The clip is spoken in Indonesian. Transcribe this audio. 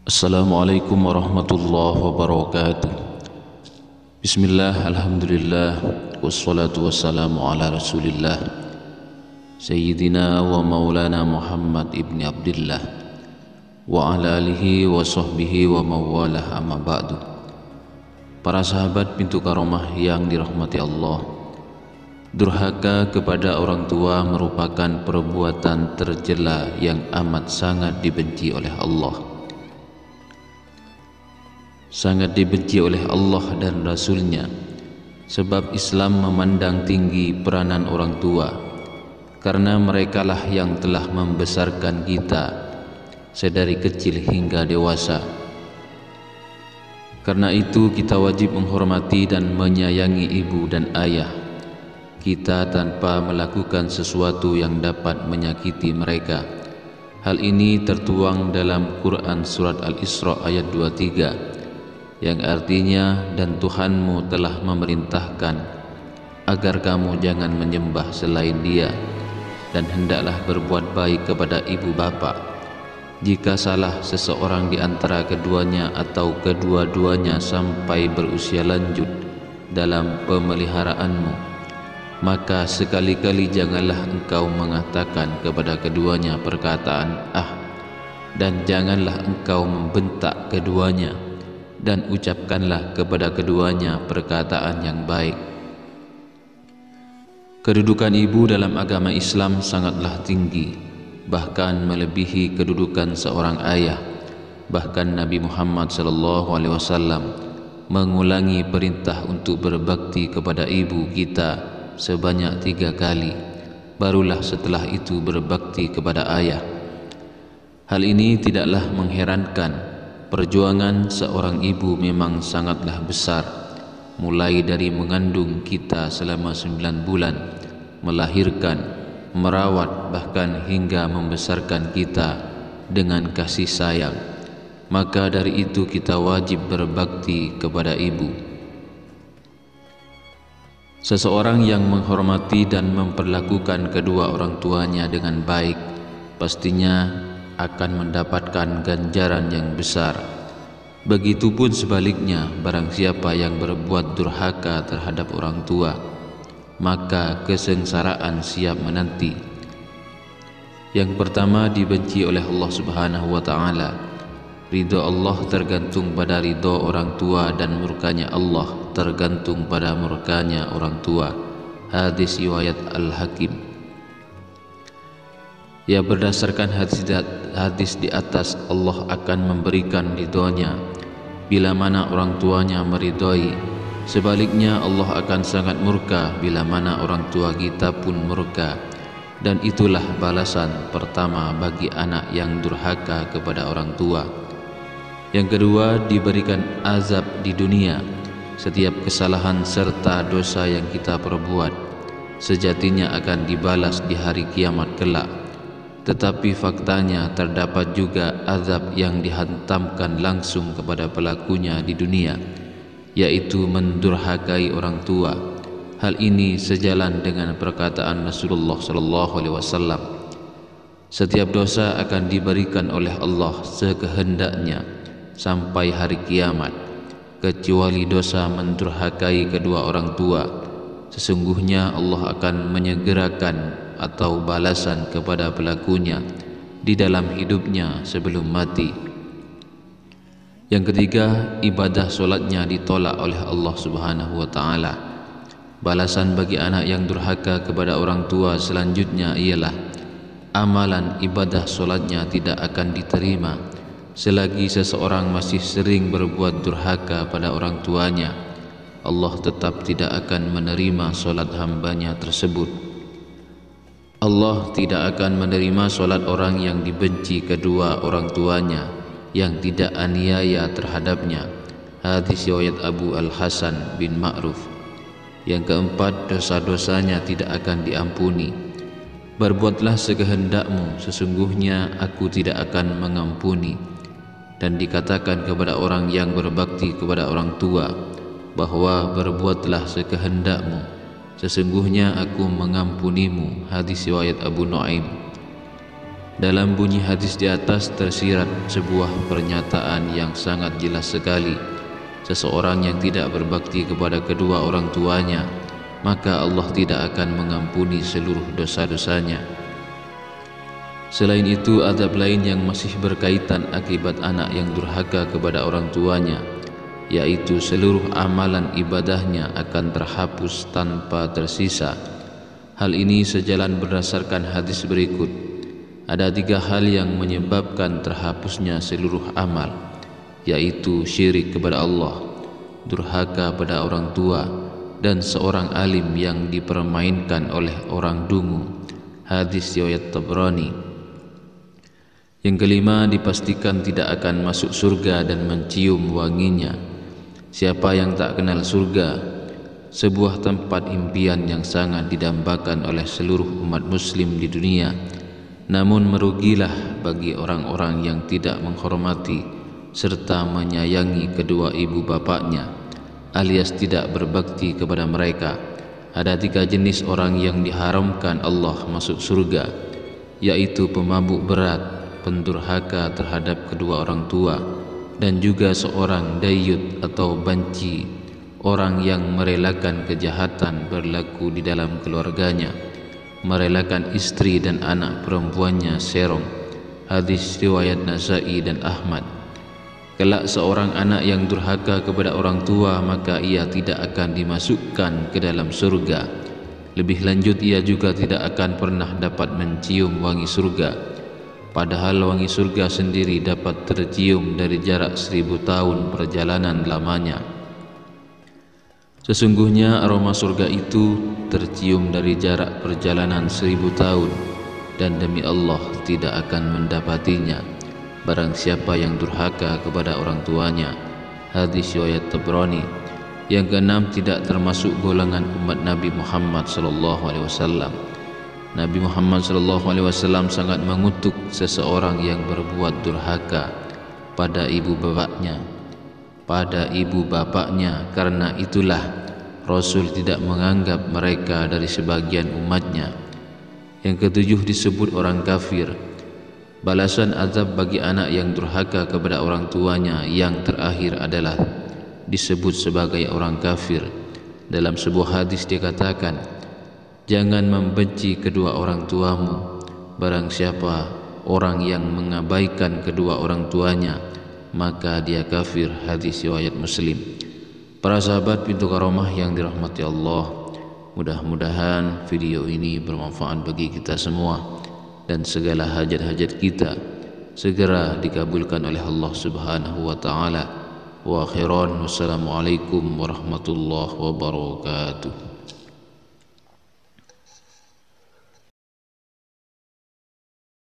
Assalamualaikum warahmatullahi wabarakatuh. Bismillah, alhamdulillah, wassalatu wassalamu ala rasulillah Sayyidina wa maulana Muhammad ibn Abdillah wa ala alihi wa sahbihi wa mawalah, amma ba'du. Para sahabat pintu karomah yang dirahmati Allah, durhaka kepada orang tua merupakan perbuatan tercela yang amat sangat dibenci oleh Allah. Sangat dibenci oleh Allah dan Rasul-Nya, sebab Islam memandang tinggi peranan orang tua, karena merekalah yang telah membesarkan kita sedari kecil hingga dewasa. Karena itu kita wajib menghormati dan menyayangi ibu dan ayah kita tanpa melakukan sesuatu yang dapat menyakiti mereka. Hal ini tertuang dalam Quran Surat Al-Isra ayat 23, yang artinya, dan Tuhanmu telah memerintahkan agar kamu jangan menyembah selain Dia, dan hendaklah berbuat baik kepada ibu bapa. Jika salah seseorang di antara keduanya atau kedua-duanya sampai berusia lanjut dalam pemeliharaanmu, maka sekali-kali janganlah engkau mengatakan kepada keduanya perkataan "ah", dan janganlah engkau membentak keduanya, dan ucapkanlah kepada keduanya perkataan yang baik. Kedudukan ibu dalam agama Islam sangatlah tinggi, bahkan melebihi kedudukan seorang ayah. Bahkan Nabi Muhammad SAW mengulangi perintah untuk berbakti kepada ibu kita sebanyak 3 kali, barulah setelah itu berbakti kepada ayah. Hal ini tidaklah mengherankan. Perjuangan seorang ibu memang sangatlah besar, mulai dari mengandung kita selama 9 bulan, melahirkan, merawat, bahkan hingga membesarkan kita dengan kasih sayang. Maka dari itu kita wajib berbakti kepada ibu. Seseorang yang menghormati dan memperlakukan kedua orang tuanya dengan baik pastinya akan mendapatkan ganjaran yang besar. Begitupun sebaliknya, barang siapa yang berbuat durhaka terhadap orang tua, maka kesengsaraan siap menanti. Yang pertama, dibenci oleh Allah Subhanahu wa ta'ala. Ridho Allah tergantung pada ridho orang tua, dan murkanya Allah tergantung pada murkanya orang tua. Hadis riwayat Al-Hakim. Ya, berdasarkan hadis di atas, Allah akan memberikan ridhonya bila mana orang tuanya meridhoi. Sebaliknya, Allah akan sangat murka bila mana orang tua kita pun murka. Dan itulah balasan pertama bagi anak yang durhaka kepada orang tua. Yang kedua, diberikan azab di dunia. Setiap kesalahan serta dosa yang kita perbuat sejatinya akan dibalas di hari kiamat kelak. Tetapi faktanya terdapat juga azab yang dihantamkan langsung kepada pelakunya di dunia, yaitu mendurhakai orang tua. Hal ini sejalan dengan perkataan Rasulullah SAW, setiap dosa akan diberikan oleh Allah sekehendaknya sampai hari kiamat, kecuali dosa mendurhakai kedua orang tua. Sesungguhnya Allah akan menyegerakan atau balasan kepada pelakunya di dalam hidupnya sebelum mati. Yang ketiga, ibadah solatnya ditolak oleh Allah Subhanahu wa ta'ala. Balasan bagi anak yang durhaka kepada orang tua selanjutnya ialah amalan ibadah solatnya tidak akan diterima selagi seseorang masih sering berbuat durhaka pada orang tuanya. Allah tetap tidak akan menerima solat hambanya tersebut. Allah tidak akan menerima solat orang yang dibenci kedua orang tuanya, yang tidak aniaya terhadapnya. Hadis riwayat Abu Al-Hasan bin Ma'ruf. Yang keempat, dosa-dosanya tidak akan diampuni. Berbuatlah sekehendakmu, sesungguhnya aku tidak akan mengampuni. Dan dikatakan kepada orang yang berbakti kepada orang tua bahwa berbuatlah sekehendakmu, sesungguhnya aku mengampunimu. Hadis riwayat Abu Nuaim. Dalam bunyi hadis di atas tersirat sebuah pernyataan yang sangat jelas sekali. Seseorang yang tidak berbakti kepada kedua orang tuanya, maka Allah tidak akan mengampuni seluruh dosa-dosanya. Selain itu, azab lain yang masih berkaitan akibat anak yang durhaka kepada orang tuanya, yaitu seluruh amalan ibadahnya akan terhapus tanpa tersisa. Hal ini sejalan berdasarkan hadis berikut. Ada 3 hal yang menyebabkan terhapusnya seluruh amal, yaitu syirik kepada Allah, durhaka pada orang tua, dan seorang alim yang dipermainkan oleh orang dungu. Hadis riwayat Tabrani. Yang kelima, dipastikan tidak akan masuk surga dan mencium wanginya. Siapa yang tak kenal surga, sebuah tempat impian yang sangat didambakan oleh seluruh umat muslim di dunia, namun merugilah bagi orang-orang yang tidak menghormati serta menyayangi kedua ibu bapaknya, alias tidak berbakti kepada mereka. Ada 3 jenis orang yang diharamkan Allah masuk surga, yaitu pemabuk berat, pendurhaka terhadap kedua orang tua, dan juga seorang dayyut atau banci, orang yang merelakan kejahatan berlaku di dalam keluarganya, merelakan istri dan anak perempuannya serong. Hadis riwayat Nasa'i dan Ahmad. Kelak seorang anak yang durhaka kepada orang tua, maka ia tidak akan dimasukkan ke dalam surga. Lebih lanjut, ia juga tidak akan pernah dapat mencium wangi surga, padahal wangi surga sendiri dapat tercium dari jarak 1000 tahun perjalanan lamanya. Sesungguhnya aroma surga itu tercium dari jarak perjalanan 1000 tahun, dan demi Allah tidak akan mendapatinya barang siapa yang durhaka kepada orang tuanya. Hadis riwayat Tabrani. Yang keenam, tidak termasuk golongan umat Nabi Muhammad SAW. Nabi Muhammad SAW sangat mengutuk seseorang yang berbuat durhaka pada ibu bapaknya. Karena itulah Rasul tidak menganggap mereka dari sebagian umatnya. Yang ketujuh, disebut orang kafir. Balasan azab bagi anak yang durhaka kepada orang tuanya yang terakhir adalah disebut sebagai orang kafir. Dalam sebuah hadis dikatakan, jangan membenci kedua orang tuamu. Barang siapa orang yang mengabaikan kedua orang tuanya, maka dia kafir. Hadis riwayat Muslim. Para sahabat Pintu Karomah yang dirahmati Allah, mudah-mudahan video ini bermanfaat bagi kita semua dan segala hajat-hajat kita segera dikabulkan oleh Allah Subhanahu wa taala. Wa akhiran, wassalamualaikum warahmatullahi wabarakatuh.